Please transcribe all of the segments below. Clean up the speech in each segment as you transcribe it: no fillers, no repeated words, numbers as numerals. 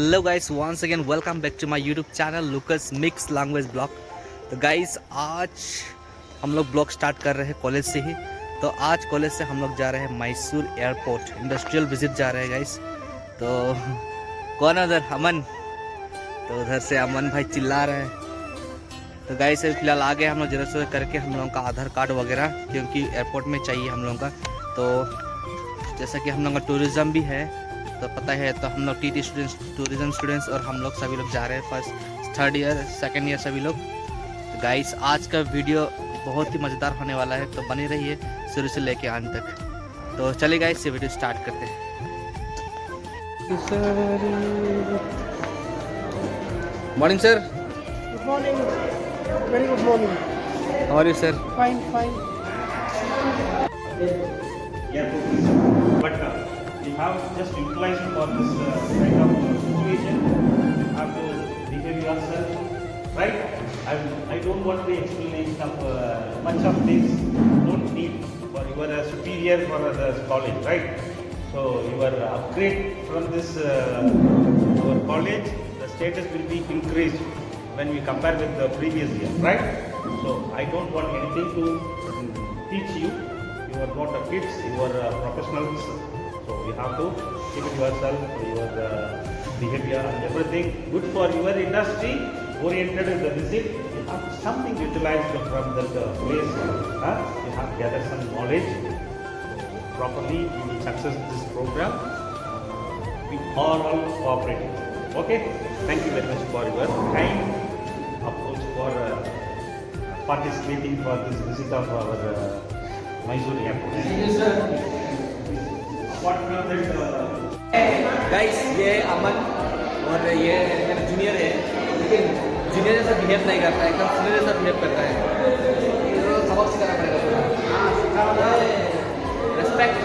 Hello guys, once again welcome back to my YouTube channel Lucas mix language blog. तो guys आज हम लोग blog start कर रहे हैं कॉलेज से ही। तो आज कॉलेज से हम लोग जा रहे हैं मैसूर एयरपोर्ट इंडस्ट्रियल विजिट जा रहे हैं गाइस। तो कौन है उधर? अमन। तो उधर से अमन भाई चिल्ला रहे हैं। तो गाइस फिलहाल आ गए हम लोग जेरोक्स करके हम लोगों का आधार कार्ड वगैरह, क्योंकि एयरपोर्ट में चाहिए हम लोगों का। तो जैसा कि हम लोगों का टूरिज़्म भी है तो पता है, तो हम लोग टी स्टूडेंट्स, टूरिज़्म स्टूडेंट्स और हम लोग सभी लोग जा रहे हैं first third year second year सभी लोग। तो गाइस आज का वीडियो बहुत ही मज़ेदार होने वाला है, तो बने रहिए शुरू से लेके अंत तक। तो चलिए गाइस ये वीडियो स्टार्ट करते हैं। Morning sir. Good morning, very good morning. How are you sir? Fine fine. You have just utilized for this kind of situation. You have to behave yourself, right? I don't want the explanation of much of this. Don't need for you are a superior for the college, right? So your upgrade from this our college, the status will be increased when we compare with the previous year, right? So I don't want anything to teach you. You are not a kids, you are professionals. So you have to keep it yourself, your behavior and everything good for your industry oriented in the visit. You have something utilized from that place. You have gathered some knowledge. Properly you will success this program. We are all cooperating. Okay? Thank you very much for your kind approach for participating for this visit of our Mysore airport. Thank you, sir. Guys ये अमन और ये मेरा junior है, लेकिन junior जैसा behave नहीं करता है, एकदम सीनियर जैसा बिहेव करता है। तो सबक सिखाना पड़ेगा। रेस्पेक्ट।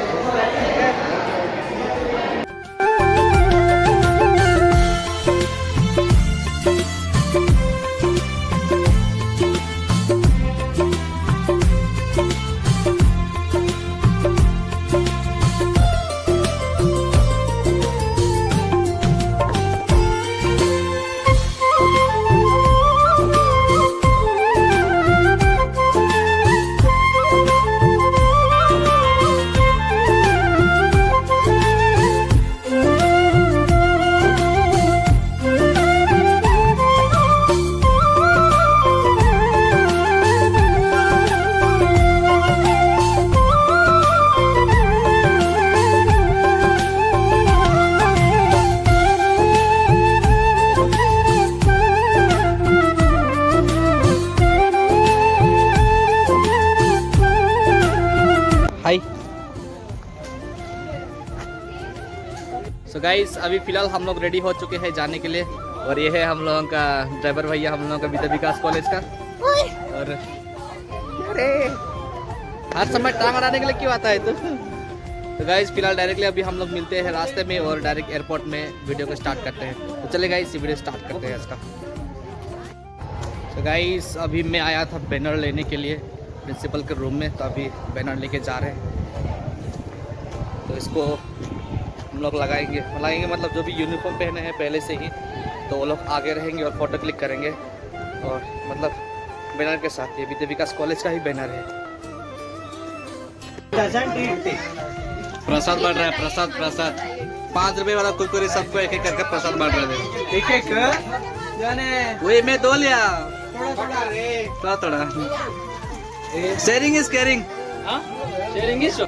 सो गाइस अभी फ़िलहाल हम लोग रेडी हो चुके हैं जाने के लिए, और ये है हम लोगों का ड्राइवर भैया हम लोगों का विद्या विकास कॉलेज का। और अरे हर समय टांग अड़ाने के लिए क्यों आता है तू? तो गाइस फिलहाल डायरेक्टली अभी हम लोग मिलते हैं रास्ते में और डायरेक्ट एयरपोर्ट में वीडियो को स्टार्ट करते हैं। तो चले गाइस ये वीडियो स्टार्ट करते हैं इसका। तो गाइस अभी मैं आया था बैनर लेने के लिए प्रिंसिपल के रूम में, तो अभी बैनर लेके जा रहे हैं। तो इसको हम लोग लगाएंगे मतलब जो भी यूनिफॉर्म पहने हैं पहले से ही, तो वो लोग आगे रहेंगे और फोटो क्लिक करेंगे। और मतलब बैनर के साथ ये विद्या विकास कॉलेज का ही बैनर है। प्रसाद बांट रहा है, प्रसाद 5 रुपए वाला कुरकुरे सबको एक एक करके प्रसाद बांट रहे थे। एक वही मैं 2 लिया, थोड़ा sharing is caring. Sharing is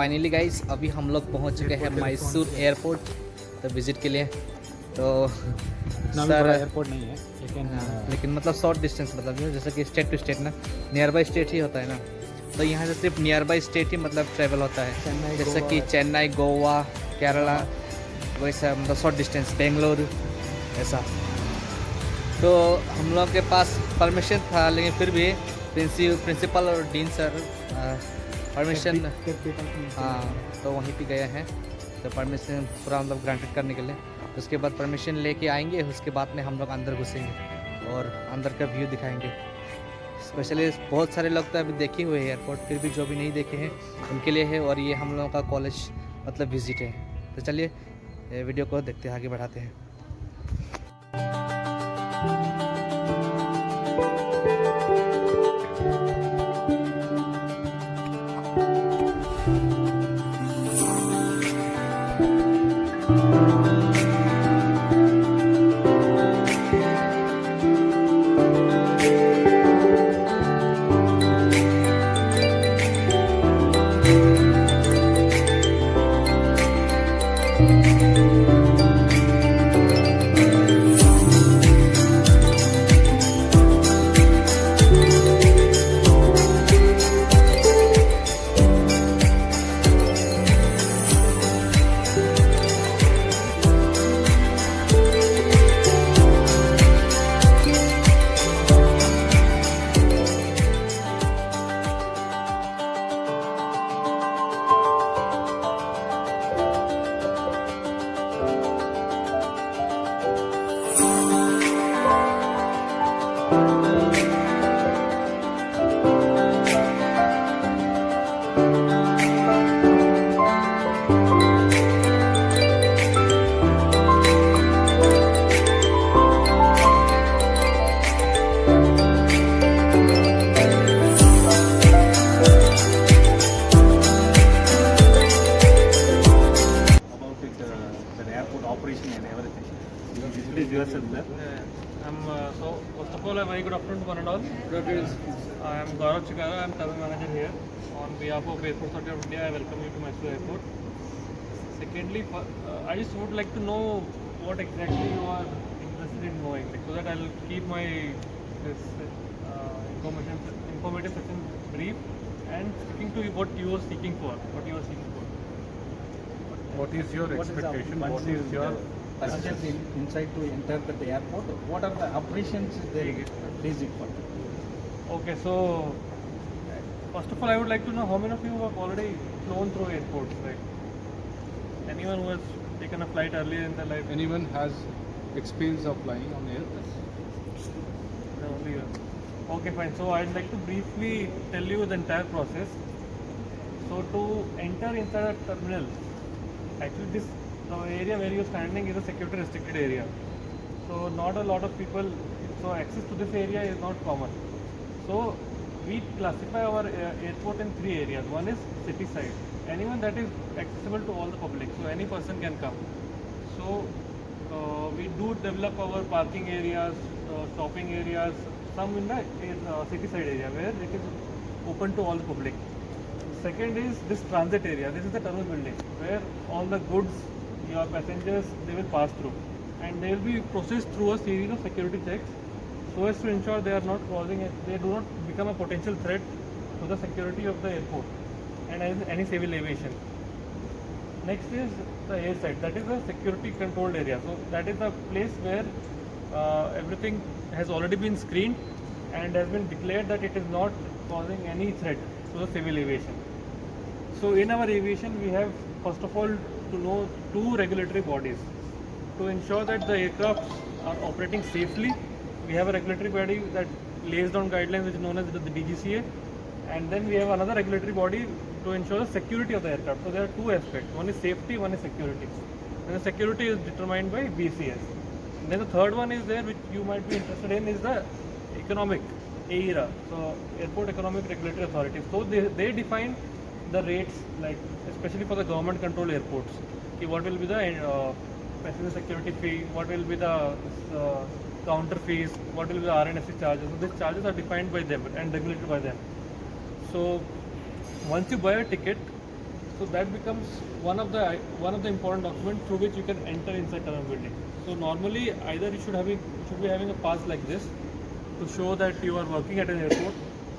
finally guys अभी हम लोग पहुंच चुके हैं मैसूर एयरपोर्ट तो विज़िट के लिए। तो सर एयरपोर्ट नहीं है लेकिन मतलब शॉर्ट डिस्टेंस मतलब जैसे कि स्टेट टू स्टेट ना, नियर बाई स्टेट ही होता है ना, तो यहाँ से सिर्फ नियर बाई स्टेट ही मतलब ट्रैवल होता है, जैसे कि चेन्नई, गोवा, केरला, वैसा मतलब शॉर्ट डिस्टेंस, बेंगलोर ऐसा। तो हम लोग के पास परमिशन था लेकिन फिर भी प्रिंसिपल और डीन सर परमिशन, हाँ तो वहीं पे गए हैं तो परमिशन पूरा मतलब ग्रांटेड करने के लिए। उसके बाद परमिशन लेके आएंगे, उसके बाद में हम लोग अंदर घुसेंगे और अंदर का व्यू दिखाएंगे। स्पेशली बहुत सारे लोग तो अभी देखे हुए हैं एयरपोर्ट, फिर भी जो भी नहीं देखे हैं उनके लिए है, और ये हम लोगों का कॉलेज मतलब विजिट है। तो चलिए वीडियो को देखते हैं, आगे बढ़ाते हैं। So first of all, a very good afternoon to one and all. I am Hamar Chattishgarh. I am travel manager here. On behalf of Airport Authority of India, I welcome you to Mysore Airport. Secondly, I just would like to know what exactly you are interested in knowing, so that I will keep my informative section brief and sticking to what you are seeking for. What is your expectation? What is your passengers inside to enter the airport? What are the operations they visit for? Okay, so first of all, I would like to know how many of you have already flown through airports, right? Anyone who has taken a flight earlier in their life? anyone has experience of flying on air? Earlier. Okay, fine. So I'd like to briefly tell you the entire process. So to enter inside a terminal, actually the area where you're standing is a security restricted area. So not a lot of people, so access to this area is not common. So we classify our airport in three areas. One is city side, anyone that is accessible to all the public, so any person can come. So we do develop our parking areas, shopping areas, some in the city side area where it is open to all the public. Second is this transit area. This is the terminal building where all the goods, your passengers, they will pass through, and they will be processed through a series of security checks so as to ensure they are not causing it, they do not become a potential threat to the security of the airport and any civil aviation. Next is the air side. That is a security controlled area. So that is the place where everything has already been screened and has been declared that it is not causing any threat to the civil aviation. So in our aviation, we have first of all to know two regulatory bodies. To ensure that the aircraft are operating safely, we have a regulatory body that lays down guidelines which is known as the DGCA, and then we have another regulatory body to ensure the security of the aircraft. So there are two aspects. One is safety, one is security. And the security is determined by BCS. And then the third one is there, which you might be interested in, is the economic AERA, so Airport Economic Regulatory Authority. So they define the rates, like especially for the government controlled airports. What will be the passenger security fee, what will be the counter fees, what will be the RNSC charges. So these charges are defined by them and regulated by them. So once you buy a ticket, So that becomes one of the important documents through which you can enter inside terminal building. So normally either you should be having a pass like this to show that you are working at an airport,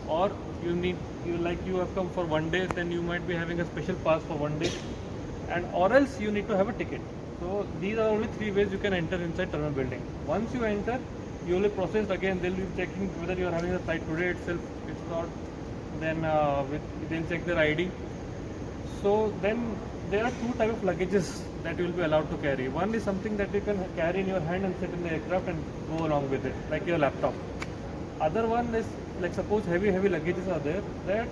or you have come for 1 day, then you might be having a special pass for 1 day, and or else you need to have a ticket. So these are only 3 ways you can enter inside terminal building. Once you enter, you will be processed again. They'll be checking whether you are having a flight today itself. It's not, then they'll check their ID. So then there are 2 types of luggages that you will be allowed to carry. One is something that you can carry in your hand and sit in the aircraft and go along with it, like your laptop. Other one is, like, suppose heavy luggages are there, that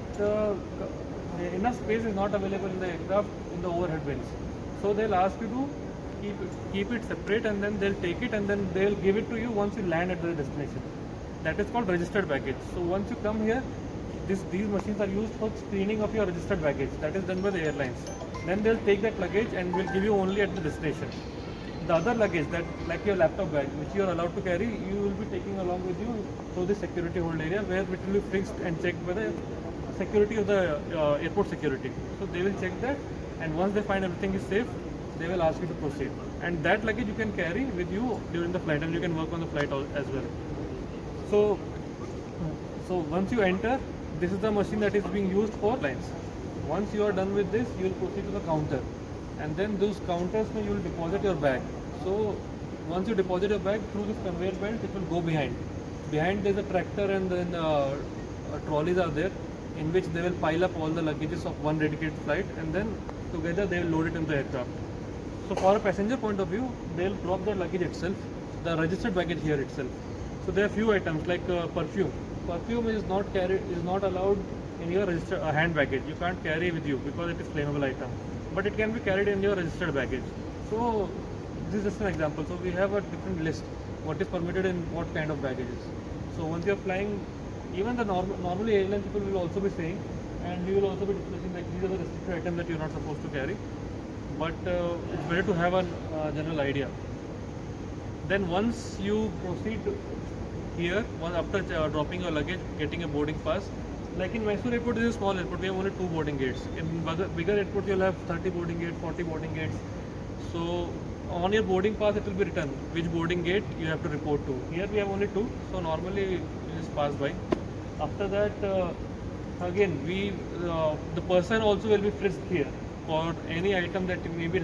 enough space is not available in the aircraft in the overhead bins. So they'll ask you to keep it separate, and then they'll take it and then they'll give it to you once you land at the destination. That is called registered baggage. So once you come here, these machines are used for screening of your registered baggage. That is done by the airlines. Then they'll take that luggage and will give you only at the destination. The other luggage, that like your laptop bag, which you are allowed to carry, you will be taking along with you through the security hold area, where it will be fixed and checked by the security of the airport security. So they will check that, and once they find everything is safe, they will ask you to proceed. And that luggage you can carry with you during the flight, and you can work on the flight as well. So once you enter, this is the machine that is being used for lines. Once you are done with this, you will proceed to the counter, and then those counters you will deposit your bag. So once you deposit your bag through this conveyor belt, it will go behind. Behind there is a tractor, and then trolleys are there, in which they will pile up all the luggages of one dedicated flight, and then together they will load it in the aircraft. So for a passenger point of view, they will drop the luggage itself, the registered baggage here itself. So there are few items like perfume. Perfume is not allowed in your hand baggage. You can't carry with you because it is flammable item. But it can be carried in your registered baggage. So this is just an example. So we have a different list, what is permitted in what kind of baggages. So once you are flying, even the normally airline people will also be saying, and we will also be discussing that these are the restricted items that you are not supposed to carry. But it's better to have a general idea. Then once you proceed here, after dropping your luggage, getting a boarding pass, like in Mysore airport, this is a small airport, we have only 2 boarding gates. In bigger airport, you'll have 30 boarding gates, 40 boarding gates. So on your boarding pass, it will be written which boarding gate you have to report to. Here we have only 2, so normally you just pass by. After that, again, the person also will be frisked here for any item that may be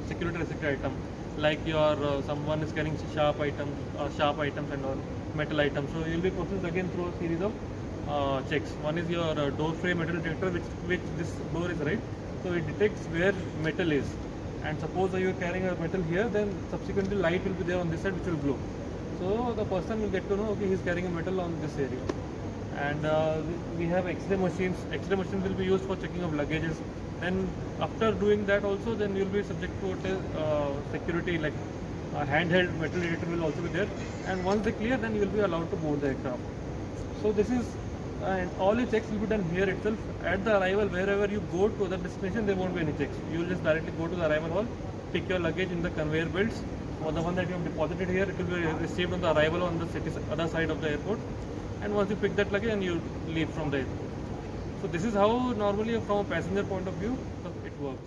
security restricted item, like your someone is carrying sharp items and all, metal items. So you will be processed again through a series of checks. One is your door frame metal detector, which this door is, right? So it detects where metal is, and suppose you are carrying a metal here, then subsequently light will be there on this side which will glow. So the person will get to know, okay, he is carrying a metal on this area. And we have X-ray machines. X-ray machines will be used for checking of luggages. And after doing that also, then you will be subject to security, like a handheld metal detector will also be there. And once they clear, then you will be allowed to board the aircraft. So this is, and all your checks will be done here itself. At the arrival, wherever you go to the destination, there won't be any checks. You will just directly go to the arrival hall, pick your luggage in the conveyor belts, or the one that you have deposited here, it will be received on the arrival on the other side of the airport. And once you pick that luggage, and you leave from the airport. So this is how normally from a passenger point of view it works.